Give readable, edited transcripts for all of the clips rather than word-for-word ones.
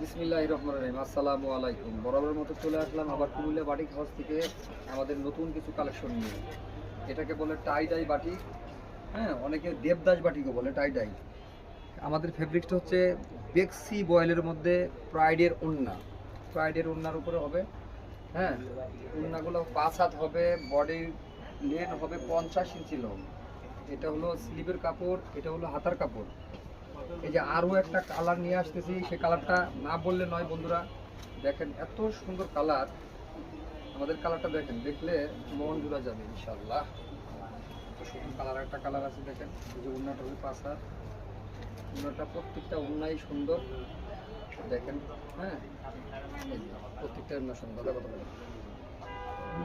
বিসমিল্লাহির রহমানির রহিম। আসসালামু আলাইকুম। বরাবরের মতো চলে আসলাম আবার কুমিল্লা বাটিক হাউস থেকে আমাদের নতুন কিছু কালেকশন নিয়ে। এটাকে বলে টাই ডাই বাটিক, হ্যাঁ, অনেকে দেবদাস বাটিকও বলে টাই ডাই। আমাদের ফেব্রিকটা হচ্ছে বেক্সি বয়েলের মধ্যে প্রাইডের ওড়না, প্রাইডের ওড়নার উপরে হবে, হ্যাঁ। ওড়নাগুলো 5 হাত হবে, বডি লেন হবে 50 ইঞ্চি লং। এটা হলো স্লিভের কাপড়, এটা হলো হাতার কাপড়। এই যে আরও একটা কালার নিয়ে আসতেছি, সেই কালারটা না বললে নয় বন্ধুরা। দেখেন এত সুন্দর কালার, আমাদের কালারটা দেখেন, দেখলে মন জুড়া যাবে ইনশাল্লাহ। এত সুন্দর কালার, একটা কালার আছে দেখেন। এই যে উন্নাটা হবে 5 হাত, উন্নাটা প্রত্যেকটা উন্নাই সুন্দর দেখেন, হ্যাঁ, প্রত্যেকটা উন্না সুন্দর।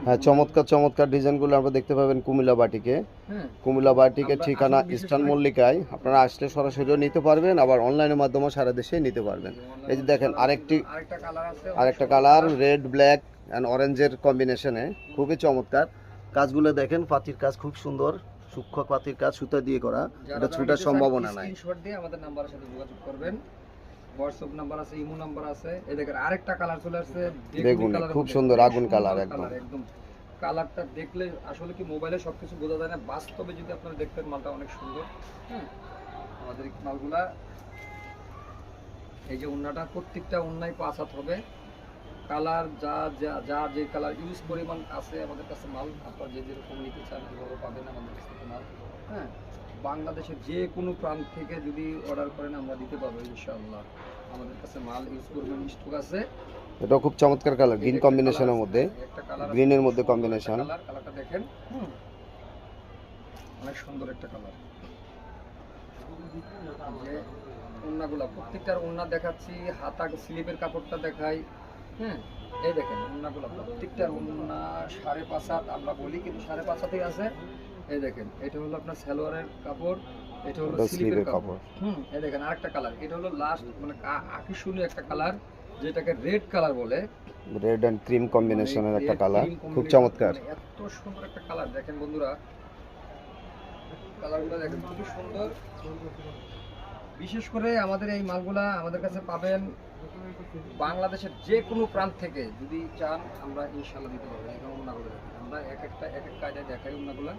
হ্যাঁ, চমৎকার চমৎকার ডিজাইনগুলো আপনারা দেখতে পাবেন কুমিল্লা বাটিকে। কুমিল্লা বাটিকের ঠিকানা ইস্টার্ন মল্লিকায়। আপনারা আসলে সরাসরিও নিতে পারবেন, আবার অনলাইনের মাধ্যমে সারা দেশে নিতে পারবেন। এই যে দেখেন আরেকটা কালার রেড ব্ল্যাক অ্যান্ড অরেঞ্জের কম্বিনেশনে, খুবই চমৎকার। কাজগুলো দেখেন, পাতির কাজ খুব সুন্দর, সূক্ষ্ম পাতির কাজ সুতা দিয়ে করা। এটা ছুটার সম্ভাবনা নাই। স্ক্রিনশট দিয়ে আমাদের নাম্বারের সাথে যোগাযোগ করবেন। হোয়াটসঅ্যাপ নাম্বার আছে, ইমো নাম্বার আছে। এই দেখেন আরেকটা কালার চলে আসছে, বেগুনি, খুব সুন্দর আগুন কালার। একদম কালারটা দেখলে আসলে কি মোবাইলে সবকিছু বোঝা যায় না, বাস্তবে যদি আপনারা দেখতেন মালটা অনেক সুন্দর। হ্যাঁ, আমাদের মালগুলা এই যে উন্নাটা, প্রত্যেকটা উন্নায় 5 হাত হবে। কালার যা যা যা যে কালার ইউজ পরিমাণ আছে আমাদের কাছে মাল, আপনারা যে যেরকম নিতে চান এভাবে পাবেন আমাদের কাছ থেকে মাল। হ্যাঁ, বাংলাদেশের যে কোনো প্রান্ত থেকে যদি অর্ডার করেন আমরা দিতে পারবো ইনশাআল্লাহ। আমাদের কাছে মাল ইউজ করবেন, স্টক আছে। এটা খুব চমৎকার কালার, গ্রিন কম্বিনেশনের মধ্যে, গ্রিনের মধ্যে কম্বিনেশন। কালারটা দেখেন, অনেক সুন্দর একটা কালার। যে ওন্নাগুলা, প্রত্যেকটার ওন্না দেখাচ্ছি, হাতা স্লিপের কাপড়টা দেখাই। হ্যাঁ, এই দেখেন ওন্নাগুলা, প্রত্যেকটার ওন্না 5.5 হাত আমরা বলি, কিন্তু 5.5 হাতেই আছে। এই দেখেন, এটা হলো আপনার সালোয়ারের কাপড়, এটা হলো স্লিপের কাপড়। এই দেখেন আরেকটা কালার, এটা হলো লাস্ট মানে আকর্ষণীয় একটা কালার, যেটাকে রেড কালার বলে। রেড এন্ড ক্রিম কম্বিনেশনের একটা কালার, খুব চমৎকার। এত সুন্দর একটা কালার দেখেন বন্ধুরা, কালারগুলো দেখেন খুবই সুন্দর। বিশেষ করে আমাদের এই মালগুলা আমাদের কাছে পাবেন বাংলাদেশের যে কোনো প্রান্ত থেকে, যদি চান আমরা ইনশাআল্লাহ দিতে পারবো। এই উন্নাগুলো আমরা এক এক কায়দায় দেখাই উন্নাগুলা।